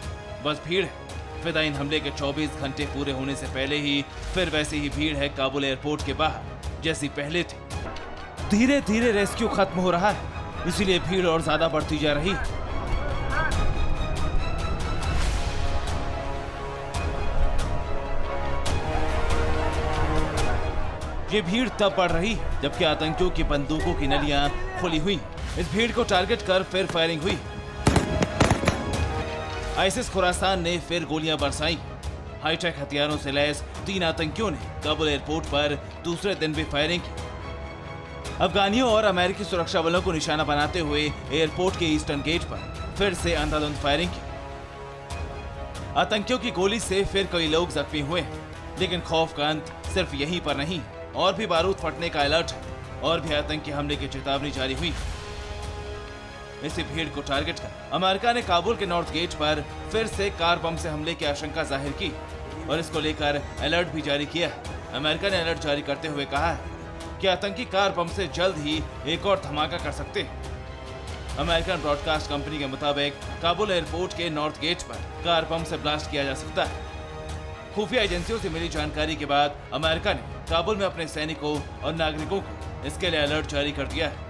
बस भीड़ है। फिदाइन हमले के 24 घंटे पूरे होने से पहले ही फिर वैसी ही भीड़ है काबुल एयरपोर्ट के बाहर जैसी पहले थी। धीरे धीरे रेस्क्यू खत्म हो रहा है, इसीलिए भीड़ और ज्यादा बढ़ती जा रही है। ये भीड़ तब बढ़ रही है जबकि आतंकियों की बंदूकों की नलियां खुली हुई। इस भीड़ को टारगेट कर फिर फायरिंग हुई। आईसिस खुरासान ने फिर गोलियां बरसाई। हाईटेक हथियारों से लैस 3 आतंकियों ने काबुल एयरपोर्ट पर दूसरे दिन भी फायरिंग की। अफगानियों और अमेरिकी सुरक्षा बलों को निशाना बनाते हुए एयरपोर्ट के ईस्टर्न गेट पर फिर से अंधाधुंध फायरिंग की। आतंकियों की गोली से फिर कई लोग जख्मी हुए, लेकिन खौफ का अंत सिर्फ यहीं पर नहीं, और भी बारूद फटने का अलर्ट है और भी आतंकी हमले की चेतावनी जारी हुई। इसी भीड़ को टारगेट कर अमेरिका ने काबुल के नॉर्थ गेट पर फिर से कार बम से हमले की आशंका जाहिर की और इसको लेकर अलर्ट भी जारी किया। अमेरिका ने अलर्ट जारी करते हुए कहा है कि आतंकी कार बम से जल्द ही एक और धमाका कर सकते हैं। अमेरिकन ब्रॉडकास्ट कंपनी के मुताबिक काबुल एयरपोर्ट के नॉर्थ गेट पर कार बम से ब्लास्ट किया जा सकता है। खुफिया एजेंसियों से मिली जानकारी के बाद अमेरिका ने काबुल में अपने सैनिकों और नागरिकों को इसके लिए अलर्ट जारी कर दिया है।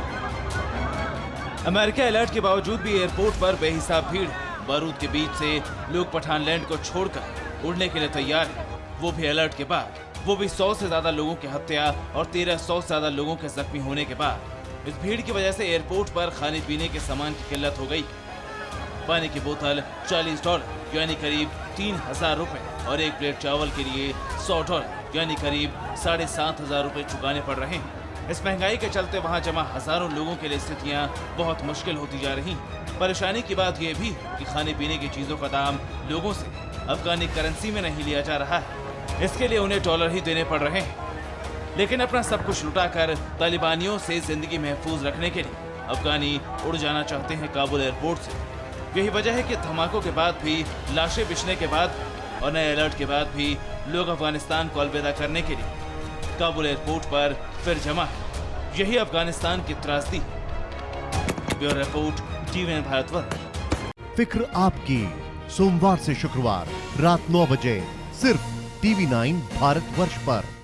अमेरिका अलर्ट के बावजूद भी एयरपोर्ट पर बेहिसाब भीड़। बारूद के बीच से लोग पठान लैंड को छोड़कर उड़ने के लिए तैयार हैं, वो भी अलर्ट के बाद, वो भी 100 से ज्यादा लोगों की हत्या और 1300 से ज्यादा लोगों के जख्मी होने के बाद। इस भीड़ की वजह से एयरपोर्ट पर खाने पीने के सामान की किल्लत हो गई। पानी की बोतल $40 यानी करीब 3000 रुपए और एक प्लेट चावल के लिए $100 यानी करीब 7500 रुपए चुकाने पड़ रहे हैं। इस महंगाई के चलते वहां जमा हजारों लोगों के लिए स्थितियां बहुत मुश्किल होती जा रही। परेशानी की बात यह भी कि खाने पीने की चीजों का दाम लोगों से अफगानी करेंसी में नहीं लिया जा रहा है, इसके लिए उन्हें डॉलर ही देने पड़ रहे हैं। लेकिन अपना सब कुछ लुटाकर तालिबानियों से जिंदगी महफूज रखने के लिए अफगानी उड़ जाना चाहते हैं काबुल एयरपोर्ट से। यही वजह है कि धमाकों के बाद भी, लाशें बिछने के बाद और नए अलर्ट के बाद भी लोग अफगानिस्तान को अलविदा करने के लिए काबुल एयरपोर्ट पर फिर जमा है। यही अफगानिस्तान की त्रासदी। Bureau report, TVN Bharatvarsh. फिक्र आपकी, सोमवार से शुक्रवार रात 9 बजे सिर्फ TV9 भारतवर्ष पर।